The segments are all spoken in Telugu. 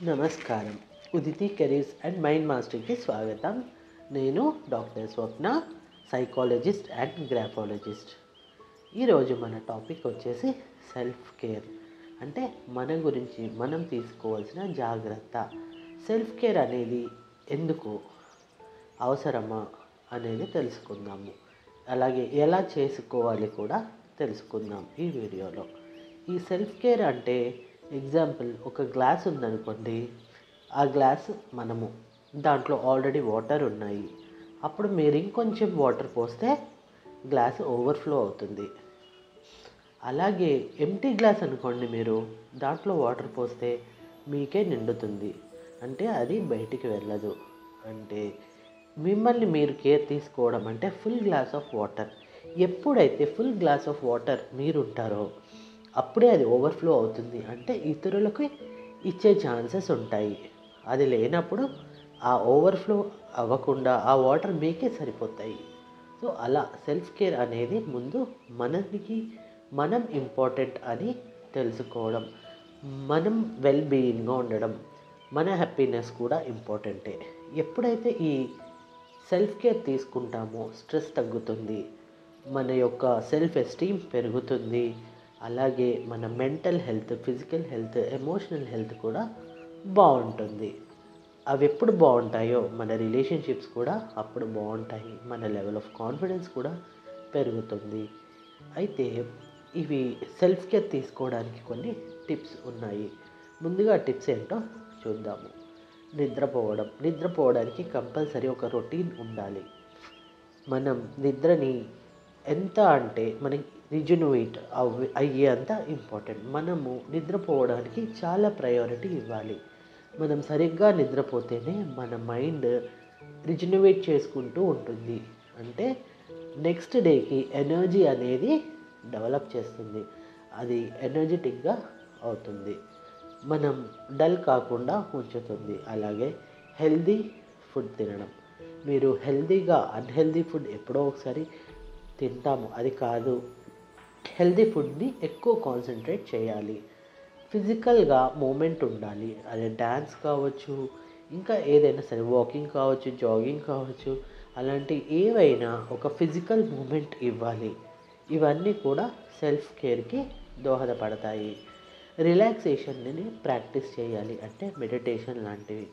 నమస్కారం. ఉదితి కెరీర్స్ అండ్ మైండ్ మాస్టర్కి స్వాగతం. నేను doctor Swapna, psychologist and graphologist. ఈరోజు మన టాపిక్ వచ్చేసి సెల్ఫ్ కేర్. అంటే మన గురించి మనం తీసుకోవాల్సిన జాగ్రత్త. సెల్ఫ్ కేర్ అనేది ఎందుకు అవసరమా అనేది తెలుసుకుందాము. అలాగే ఎలా చేసుకోవాలి కూడా తెలుసుకుందాం ఈ వీడియోలో. ఈ సెల్ఫ్ కేర్ అంటే ఎగ్జాంపుల్, ఒక గ్లాస్ ఉందనుకోండి. ఆ గ్లాస్ మనము దాంట్లో ఆల్రెడీ వాటర్ ఉన్నాయి. అప్పుడు మీరు ఇంకొంచెం వాటర్ పోస్తే గ్లాస్ ఓవర్ఫ్లో అవుతుంది. అలాగే ఎంటీ గ్లాస్ అనుకోండి, మీరు దాంట్లో వాటర్ పోస్తే మీకే నిండుతుంది. అంటే అది బయటికి వెళ్ళదు. అంటే మిమ్మల్ని మీరు కేర్ తీసుకోవడం అంటే ఫుల్ గ్లాస్ ఆఫ్ వాటర్. ఎప్పుడైతే ఫుల్ గ్లాస్ ఆఫ్ వాటర్ మీరు ఉంటారో అప్పుడే అది ఓవర్ఫ్లో అవుతుంది. అంటే ఇతరులకు ఇచ్చే ఛాన్సెస్ ఉంటాయి. అది లేనప్పుడు ఆ ఓవర్ఫ్లో అవ్వకుండా ఆ వాటర్ మీకే సరిపోతాయి. సో అలా సెల్ఫ్ కేర్ అనేది ముందు మనకి మనం ఇంపార్టెంట్ అని తెలుసుకోవడం, మనం వెల్ బీయింగ్గా ఉండడం, మన హ్యాపీనెస్ కూడా ఇంపార్టెంటే. ఎప్పుడైతే ఈ సెల్ఫ్ కేర్ తీసుకుంటామో స్ట్రెస్ తగ్గుతుంది, మన యొక్క సెల్ఫ్ ఎస్టీమ్ పెరుగుతుంది. అలాగే మన mental health, physical health, emotional health కూడా బాగుంటుంది. అవి ఎప్పుడు బాగుంటాయో మన రిలేషన్షిప్స్ కూడా అప్పుడు బాగుంటాయి. మన లెవెల్ ఆఫ్ కాన్ఫిడెన్స్ కూడా పెరుగుతుంది. అయితే ఇవి సెల్ఫ్ కేర్ తీసుకోవడానికి కొన్ని టిప్స్ ఉన్నాయి. ముందుగా టిప్స్ ఏంటో చూద్దాము. నిద్రపోవడానికి కంపల్సరీ ఒక రొటీన్ ఉండాలి. మనం నిద్రని ఎంత అంటే మనకి రిజునవేట్ అయ్యేంత ఇంపార్టెంట్. మనము నిద్రపోవడానికి చాలా ప్రయారిటీ ఇవ్వాలి. మనం సరిగ్గా నిద్రపోతేనే మన మైండ్ రిజునవేట్ చేసుకుంటూ ఉంటుంది. అంటే నెక్స్ట్ డేకి ఎనర్జీ అనేది డెవలప్ చేస్తుంది. అది ఎనర్జెటిక్గా అవుతుంది. మనం డల్ కాకుండా ఉంచుతుంది. అలాగే హెల్దీ ఫుడ్ తినడం. మీరు హెల్దీగా అన్హెల్దీ ఫుడ్ ఎప్పుడో ఒకసారి తింటాము, అది కాదు. హెల్దీ ఫుడ్ని ఎక్కువ కాన్సన్ట్రేట్ చేయాలి. ఫిజికల్గా మూమెంట్ ఉండాలి. అదే డ్యాన్స్ కావచ్చు, ఇంకా ఏదైనా సరే, వాకింగ్ కావచ్చు, జాగింగ్ కావచ్చు, అలాంటి ఏవైనా ఒక ఫిజికల్ మూమెంట్ ఇవ్వాలి. ఇవన్నీ కూడా సెల్ఫ్ కేర్కి దోహదపడతాయి. రిలాక్సేషన్ని ప్రాక్టీస్ చేయాలి. అంటే మెడిటేషన్ లాంటివి,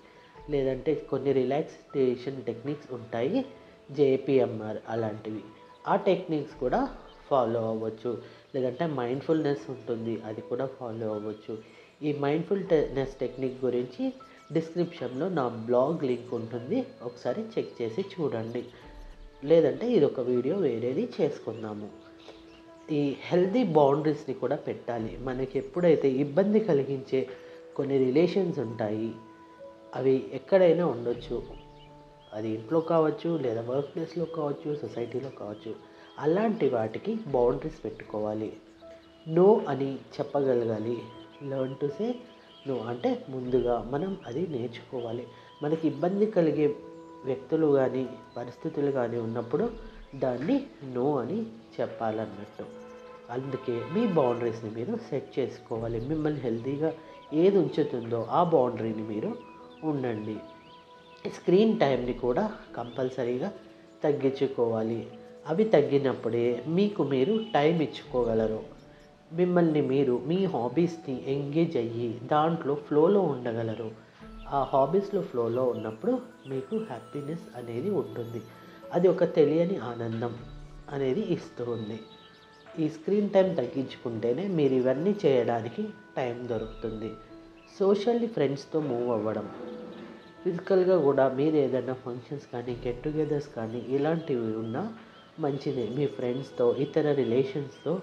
లేదంటే కొన్ని రిలాక్సేషన్ టెక్నిక్స్ ఉంటాయి, జేపీఎంఆర్ అలాంటివి. ఆ టెక్నిక్స్ కూడా ఫాలో అవ్వచ్చు. లేదంటే మైండ్ఫుల్నెస్ ఉంటుంది, అది కూడా ఫాలో అవ్వచ్చు. ఈ మైండ్ఫుల్నెస్ టెక్నిక్ గురించి డిస్క్రిప్షన్లో నా బ్లాగ్ లింక్ ఉంటుంది, ఒకసారి చెక్ చేసి చూడండి. లేదంటే ఇది ఒక వీడియో వేరేది చేసుకుందాము. ఈ హెల్దీ బౌండరీస్ని కూడా పెట్టాలి. మనకి ఎప్పుడైతే ఇబ్బంది కలిగించే కొన్ని రిలేషన్స్ ఉంటాయి, అవి ఎక్కడైనా ఉండొచ్చు. అది ఇంట్లో కావచ్చు, లేదా వర్క్ ప్లేస్లో కావచ్చు, సొసైటీలో కావచ్చు. అలాంటి వాటికి బౌండరీస్ పెట్టుకోవాలి. నో అని చెప్పగలగాలి. Learn to say no. అంటే ముందుగా మనం అది నేర్చుకోవాలి. మనకి ఇబ్బంది కలిగే వ్యక్తులు కానీ పరిస్థితులు కానీ ఉన్నప్పుడు దాన్ని నో అని చెప్పాలన్నట్టు. అందుకే మీ బౌండరీస్ని మీరు సెట్ చేసుకోవాలి. మిమ్మల్ని హెల్తీగా ఏది ఉంచుతుందో ఆ బౌండరీని మీరు ఉండండి. స్క్రీన్ టైంని కూడా కంపల్సరీగా తగ్గించుకోవాలి. అవి తగ్గినప్పుడే మీకు మీరు టైం ఇచ్చుకోగలరు. మిమ్మల్ని మీరు మీ హాబీస్ని ఎంగేజ్ అయ్యి దాంట్లో ఫ్లోలో ఉండగలరు. ఆ హాబీస్లో ఫ్లోలో ఉన్నప్పుడు మీకు హ్యాపీనెస్ అనేది ఉంటుంది. అది ఒక తెలియని ఆనందం అనేది ఇస్తుంది. ఈ స్క్రీన్ టైం తగ్గించుకుంటేనే మీరు ఇవన్నీ చేయడానికి టైం దొరుకుతుంది. సోషల్లీ ఫ్రెండ్స్తో మూవ్ అవ్వడం. ఫిజికల్గా కూడా మీరు ఏదైనా ఫంక్షన్స్ కానీ, గెట్ టుగెదర్స్ కానీ ఇలాంటివి ఉన్నా మంచిదే. మీ ఫ్రెండ్స్తో, ఇతర రిలేషన్స్తో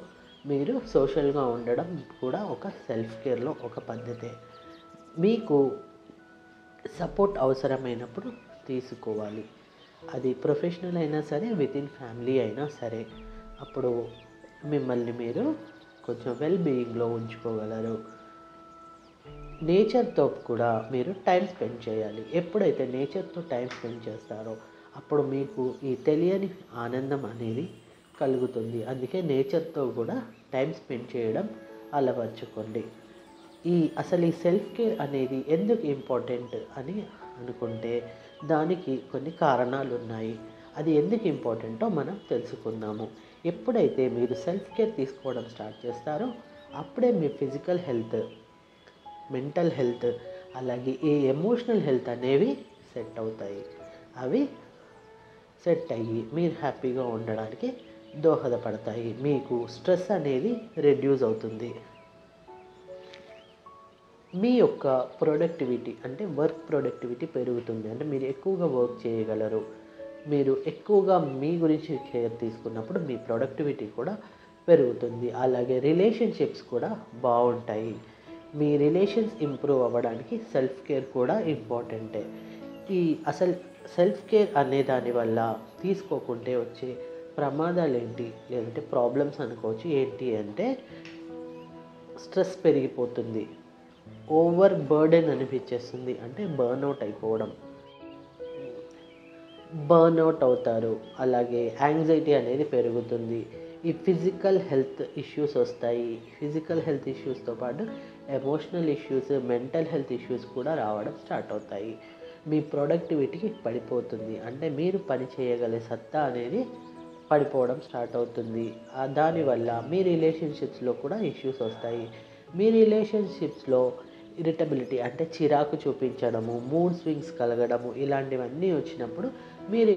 మీరు సోషల్గా ఉండడం కూడా ఒక సెల్ఫ్ కేర్లో ఒక పద్ధతే. మీకు సపోర్ట్ అవసరమైనప్పుడు తీసుకోవాలి. అది ప్రొఫెషనల్ అయినా సరే, వితిన్ ఫ్యామిలీ అయినా సరే. అప్పుడు మిమ్మల్ని మీరు కొంచెం వెల్ బీయింగ్లో ఉంచుకోగలరు. నేచర్తో కూడా మీరు టైం స్పెండ్ చేయాలి. ఎప్పుడైతే నేచర్తో టైం స్పెండ్ చేస్తారో అప్పుడు మీకు ఈ తెలియని ఆనందం అనేది కలుగుతుంది. అందుకే నేచర్తో కూడా టైం స్పెండ్ చేయడం అలవర్చుకోండి. అసలు ఈ సెల్ఫ్ కేర్ అనేది ఎందుకు ఇంపార్టెంట్ అని అనుకుంటే దానికి కొన్ని కారణాలు ఉన్నాయి. అది ఎందుకు ఇంపార్టెంటో మనం తెలుసుకుందాము. ఎప్పుడైతే మీరు సెల్ఫ్ కేర్ తీసుకోవడం స్టార్ట్ చేస్తారో అప్పుడే మీ ఫిజికల్ హెల్త్, మెంటల్ హెల్త్, అలాగే ఈ ఎమోషనల్ హెల్త్ అనేవి సెట్ అవుతాయి. అవి సెట్ అయ్యి మీరు హ్యాపీగా ఉండడానికి దోహదపడతాయి. మీకు స్ట్రెస్ అనేది రెడ్యూస్ అవుతుంది. మీ యొక్క ప్రొడక్టివిటీ అంటే వర్క్ ప్రొడక్టివిటీ పెరుగుతుంది. అంటే మీరు ఎక్కువగా వర్క్ చేయగలరు. మీరు ఎక్కువగా మీ గురించి కేర్ తీసుకున్నప్పుడు మీ ప్రొడక్టివిటీ కూడా పెరుగుతుంది. అలాగే రిలేషన్షిప్స్ కూడా బాగుంటాయి. మీ రిలేషన్స్ ఇంప్రూవ్ అవ్వడానికి సెల్ఫ్ కేర్ కూడా ఇంపార్టెంటే. అసలు సెల్ఫ్ కేర్ అనే దానివల్ల తీసుకోకుంటే వచ్చే ప్రమాదాలు ఏంటి, లేదంటే ప్రాబ్లమ్స్ అనుకోవచ్చు. ఏంటి అంటే స్ట్రెస్ పెరిగిపోతుంది, ఓవర్ బర్డెన్ అనిపించేస్తుంది, అంటే బర్న్అవుట్ అవుతారు. అలాగే యాంగ్జైటీ అనేది పెరుగుతుంది. ఈ ఫిజికల్ హెల్త్ ఇష్యూస్ వస్తాయి. ఫిజికల్ హెల్త్ ఇష్యూస్తో పాటు emotional issues, mental health issues కూడా రావడం స్టార్ట్ అవుతాయి. మీ ప్రొడక్టివిటీ పడిపోతుంది. అంటే మీరు పని చేయగలే సత్తా అనేది పడిపోవడం స్టార్ట్ అవుతుంది. దానివల్ల మీ రిలేషన్షిప్స్లో కూడా ఇష్యూస్ వస్తాయి. మీ రిలేషన్షిప్స్లో ఇరిటబిలిటీ అంటే చిరాకు చూపించడము, మూడ్ స్వింగ్స్ కలగడము, ఇలాంటివన్నీ వచ్చినప్పుడు మీరు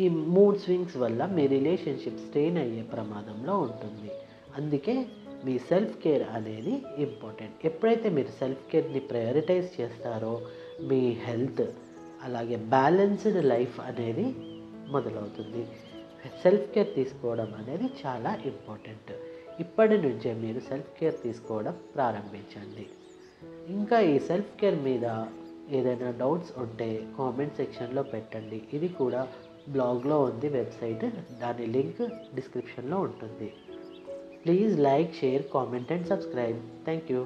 ఈ మూడ్ స్వింగ్స్ వల్ల మీ రిలేషన్షిప్ స్ట్రెయిన్ అయ్యే ప్రమాదంలో ఉంటుంది. అందుకే మీ సెల్ఫ్ కేర్ అనేది ఇంపార్టెంట్. ఎప్పుడైతే మీరు సెల్ఫ్ కేర్ని ప్రయారిటైజ్ చేస్తారో మీ హెల్త్, అలాగే బ్యాలెన్స్డ్ లైఫ్ అనేది మొదలవుతుంది. సెల్ఫ్ కేర్ తీసుకోవడం అనేది చాలా ఇంపార్టెంట్. ఇప్పటి నుంచే మీరు సెల్ఫ్ కేర్ తీసుకోవడం ప్రారంభించండి. ఇంకా ఈ సెల్ఫ్ కేర్ మీద ఏదైనా డౌట్స్ ఉంటే కామెంట్ సెక్షన్లో పెట్టండి. ఇది కూడా బ్లాగ్లో ఉంది, వెబ్సైట్, దాని లింక్ డిస్క్రిప్షన్లో ఉంటుంది. Please like, share, comment and subscribe. Thank you.